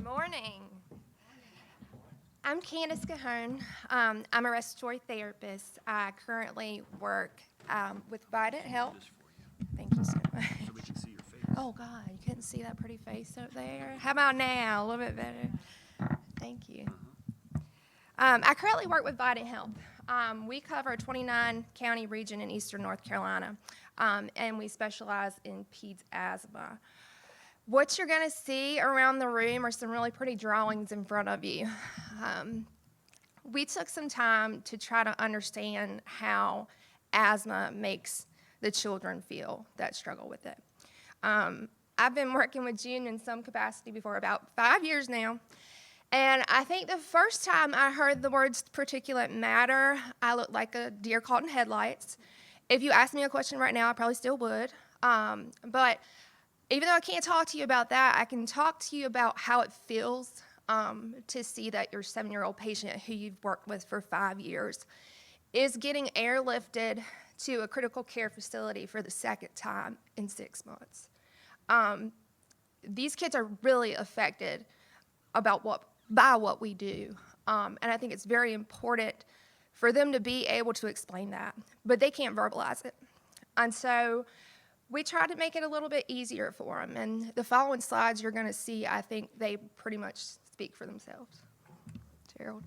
Morning. I'm Candace Cahone. I'm a respiratory therapist. I currently work with Vidant Health. Thank you so much. So we can see your face. Oh, God, you couldn't see that pretty face up there. How about now? A little bit better. Thank you. I currently work with Vidant Health. We cover a 29-county region in eastern North Carolina, and we specialize in peds asthma. What you're going to see around the room are some really pretty drawings in front of you. We took some time to try to understand how asthma makes the children feel that struggle with it. I've been working with June in some capacity before about 5 years now, and I think the first time I heard the words particulate matter, I looked like a deer caught in headlights. If you asked me a question right now, I probably still would, but even though I can't talk to you about that, I can talk to you about how it feels to see that your 7-year-old patient who you've worked with for 5 years is getting airlifted to a critical care facility for the second time in 6 months. These kids are really affected by what we do, and I think it's very important for them to be able to explain that, but they can't verbalize it. And so we try to make it a little bit easier for them, and the following slides you're going to see, I think they pretty much speak for themselves. Gerald.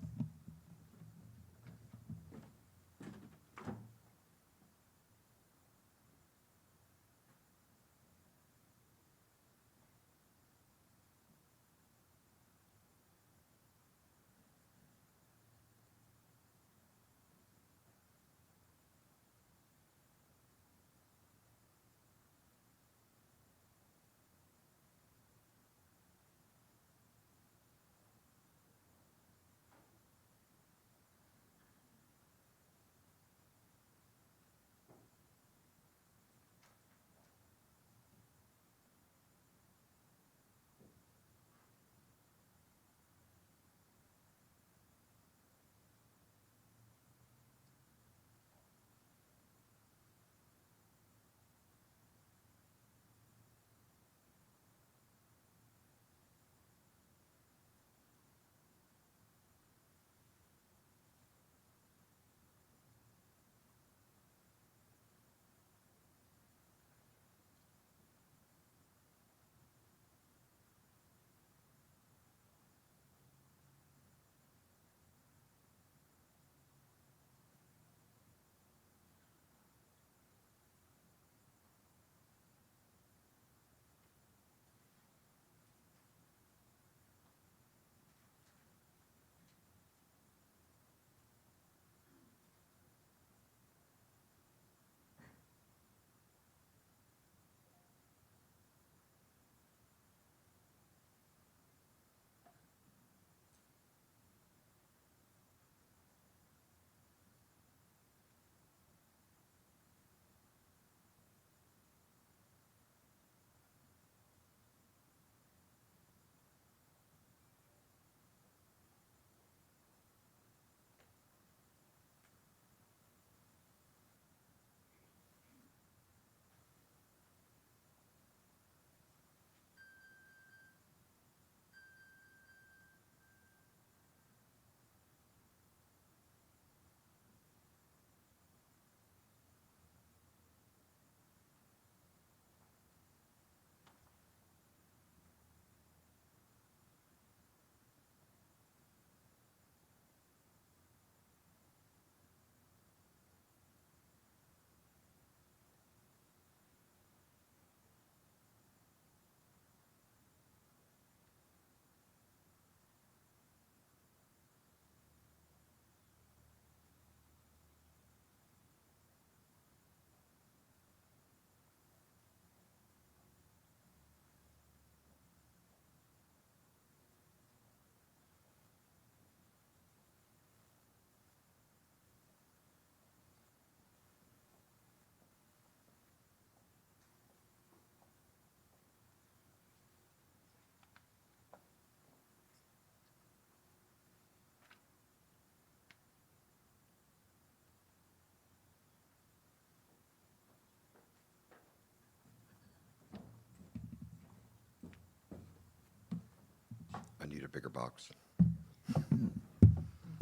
I need a bigger box.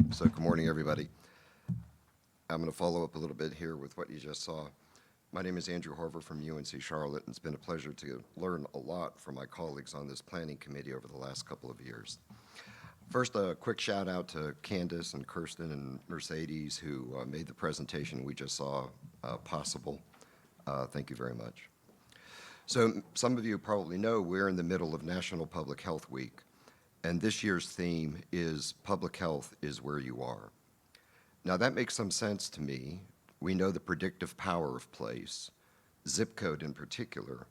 So good morning, everybody. I'm going to follow up a little bit here with what you just saw. My name is Andrew Harver from UNC Charlotte, and it's been a pleasure to learn a lot from my colleagues on this planning committee over the last couple of years. First, a quick shout out to Candace and Kirsten and Mercedes who made the presentation we just saw possible. Thank you very much. So some of you probably know we're in the middle of National Public Health Week, and this year's theme is Public Health is Where You Are. Now that makes some sense to me. We know the predictive power of place, zip code in particular,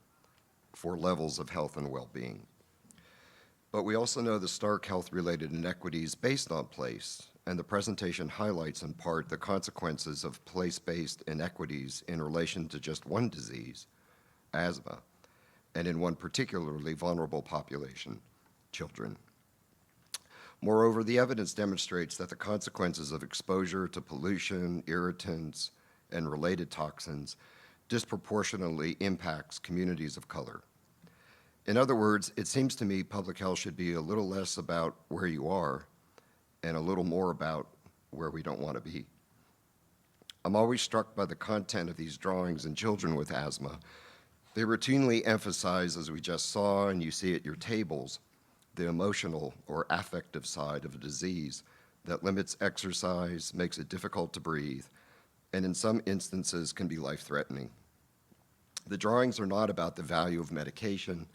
for levels of health and well-being. But we also know the stark health-related inequities based on place, and the presentation highlights in part the consequences of place-based inequities in relation to just one disease, asthma, and in one particularly vulnerable population, children. Moreover, the evidence demonstrates that the consequences of exposure to pollution, irritants, and related toxins disproportionately impacts communities of color. In other words, it seems to me public health should be a little less about where you are and a little more about where we don't want to be. I'm always struck by the content of these drawings in children with asthma. They routinely emphasize, as we just saw and you see at your tables, the emotional or affective side of a disease that limits exercise, makes it difficult to breathe, and in some instances can be life-threatening. The drawings are not about the value of medication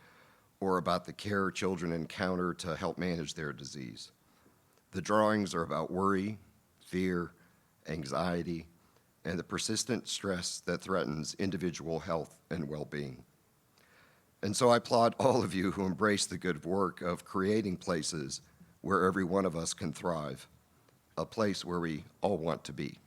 or about the care children encounter to help manage their disease. The drawings are about worry, fear, anxiety, and the persistent stress that threatens individual health and well-being. And so I applaud all of you who embrace the good work of creating places where every one of us can thrive, a place where we all want to be.